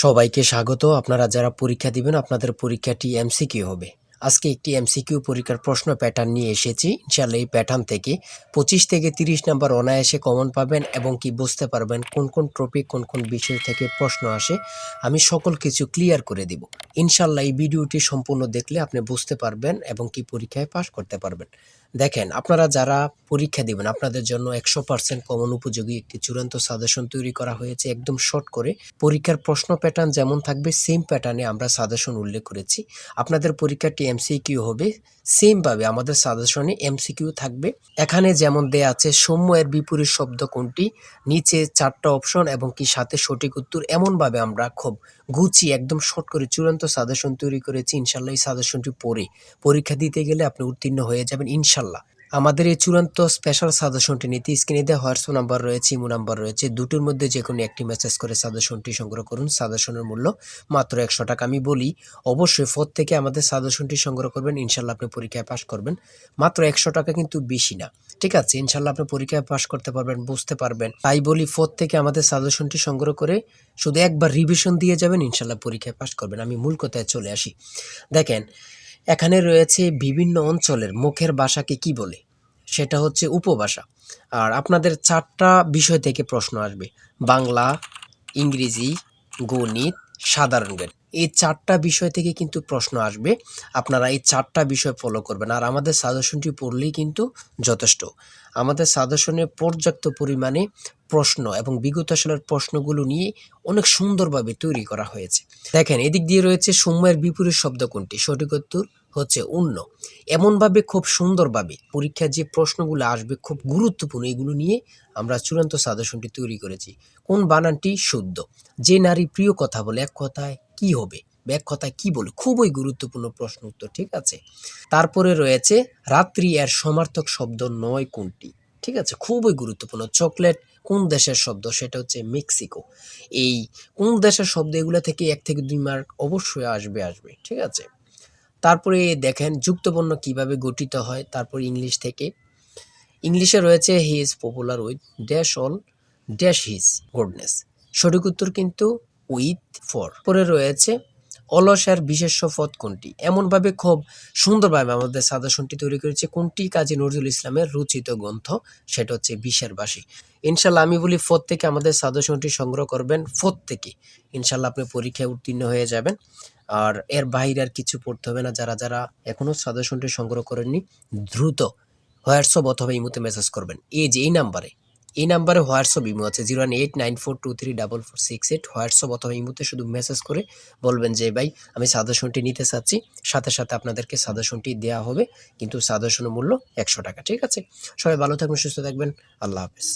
সবাইকে স্বাগত। আপনারা যারা পরীক্ষা দিবেন আপনাদের পরীক্ষাটি এমসিকিউ হবে। আজকে একটি এমসিকিউ পরীক্ষার প্রশ্ন প্যাটার্ন নিয়ে এসেছি। ইনশাআল্লাহ এই প্যাটার্ন থেকে 25 থেকে 30 নাম্বার অনায়াসে কমন পাবেন এবং কি বুঝতে পারবেন কোন কোন টপিক কোন কোন বিষয় থেকে প্রশ্ন আসে। আমি সকল কিছু ক্লিয়ার করে দিব। ইনশাআল্লাহ এই ভিডিওটি সম্পূর্ণ দেখলে আপনি বুঝতে পারবেন এবং কি পরীক্ষায় পাস করতে পারবেন। দেখেন, আপনারা যারা পরীক্ষা দিবেন আপনাদের জন্য 100% কমন উপযোগী একটি চূড়ান্ত সাজেশন তৈরি করা হয়েছে একদম শর্ট করে। পরীক্ষার প্রশ্ন প্যাটার্ন যেমন থাকবে সেম প্যাটার্নে আমরা সাজেশন উল্লেখ করেছি। আপনাদের পরীক্ষাটি এমসিকিউ হবে, সেমভাবে আমাদের সাজেশনে এমসিকিউ থাকবে। এখানে যেমন দেয়া আছে সৌম্য এর বিপরীত শব্দ কোনটি, নিচে 4টা অপশন এবং কি সাথে সঠিক উত্তর। এমনভাবে আমরা খুব গুছিয়ে একদম শর্ট করে চূড়ান্ত সাজেশন তৈরি করেছি। ইনশাল্লাহ এই সাজেশনটি পড়ে পরীক্ষা দিতে গেলে আপনি উত্তীর্ণ হয়ে যাবেন ইনশাল্লাহ। আমাদের এই চূড়ান্ত স্পেশাল সাজেশনটি নিতে স্ক্রিনে দেওয়া হোয়াটসঅ্যাপ নাম্বার রয়েছে, ইমো নাম্বার রয়েছে, দুটোর মধ্যে যে কোনো একটি মেসেজ করে সাজেশনটি সংগ্রহ করুন। সাজেশনের মূল্য মাত্র 100 টাকা। আমি বলি অবশ্যই ফোর থেকে আমাদের সাজেশনটি সংগ্রহ করবেন, ইনশাল্লাহ আপনি পরীক্ষায় পাস করবেন। মাত্র 100 টাকা, কিন্তু বেশি না। ঠিক আছে, ইনশাল্লাহ আপনি পরীক্ষায় পাস করতে পারবেন, বুঝতে পারবেন। তাই বলি ফোর থেকে আমাদের সাজেশনটি সংগ্রহ করে শুধু একবার রিভিশন দিয়ে যাবেন, ইনশাল্লাহ পরীক্ষায় পাস করবেন। আমি মূল কথায় চলে আসি। দেখেন, এখানে রয়েছে বিভিন্ন অঞ্চলের মুখের ভাষাকে কি বলে, সেটা হচ্ছে উপভাষা। আর আপনাদের 4টা বিষয় থেকে প্রশ্ন আসবে: বাংলা, ইংরেজি, গণিত, সাধারণ জ্ঞান। এই 4টা বিষয় থেকে কিন্তু প্রশ্ন আসবে। আপনারা এই 4টা বিষয় ফলো করবেন আর আমাদের সাজেশনটি পড়লেই কিন্তু যথেষ্ট। আমাদের সাজেশনে পর্যাপ্ত পরিমাণে প্রশ্ন এবং বিগত সালের প্রশ্নগুলো নিয়ে অনেক সুন্দরভাবে তৈরি করা হয়েছে। দেখেন, এদিক দিয়ে রয়েছে সৌম্যের বিপরীত শব্দ কোনটি, সঠিক উত্তর হচ্ছে অন্য। এমনভাবে খুব সুন্দরভাবে পরীক্ষায় যে প্রশ্নগুলো আসবে খুব গুরুত্বপূর্ণ, এগুলো নিয়ে আমরা চূড়ান্ত সাজেশনটি তৈরি করেছি। কোন বানানটি শুদ্ধ, যে নারী প্রিয় কথা বলে এক কথায় কি হবে, এক কথায় কি বলে, খুবই গুরুত্বপূর্ণ প্রশ্ন উত্তর। ঠিক আছে, তারপরে রয়েছে রাত্রি এর সমার্থক শব্দ নয় কোনটি। ঠিক আছে, খুবই গুরুত্বপূর্ণ। চকলেট কোন দেশের শব্দ, সেটা হচ্ছে মেক্সিকো। এই কোন দেশের শব্দ, এগুলো থেকে 1 থেকে 2 মার্ক অবশ্যই আসবে। ঠিক আছে, তারপরে দেখেন যুক্তবর্ণ কিভাবে গঠিত হয়। তারপর ইংলিশ থেকে, ইংলিশে রয়েছে he is popular with dash all dash his goodness. সঠিক উত্তর কিন্তু উইথ ফর। পরে রয়েছে অলসের বিশেষ্য পদ কোনটি। এমনভাবে খুব সুন্দরভাবে আমাদের সাজেশনটি তৈরি করেছে। কোনটি কাজী নজরুল ইসলামের রচিত গ্রন্থ, সেটা হচ্ছে বিশের বাসী। ইনশাল্লাহ আমি বলি ফোর থেকে আমাদের সাজেশনটি সংগ্রহ করবেন। ফোর থেকে ইনশাল্লাহ আপনি পরীক্ষায় উত্তীর্ণ হয়ে যাবেন। আর এর বাইরে আর কিছু পড়তে হবে না। যারা যারা এখনো সাজেশনটি সংগ্রহ করেননি, দ্রুত হোয়াটসঅ্যাপ অথবা ইমোতে মেসেজ করবেন। এই যে এই নাম্বারে হোয়াটসঅ্যাপ ইমো আছে 01894234468। হোয়াটসঅ্যাপ অথবা ইমোতে শুধু মেসেজ করে বলবেন যে ভাই আমি সাজেশনটি নিতে চাচ্ছি, সাথে সাথে আপনাদেরকে সাজেশনটি দেওয়া হবে, কিন্তু সাজেশনের মূল্য 100 টাকা। ঠিক আছে, সবাই ভালো থাকবেন, সুস্থ থাকবেন। আল্লাহ হাফেজ।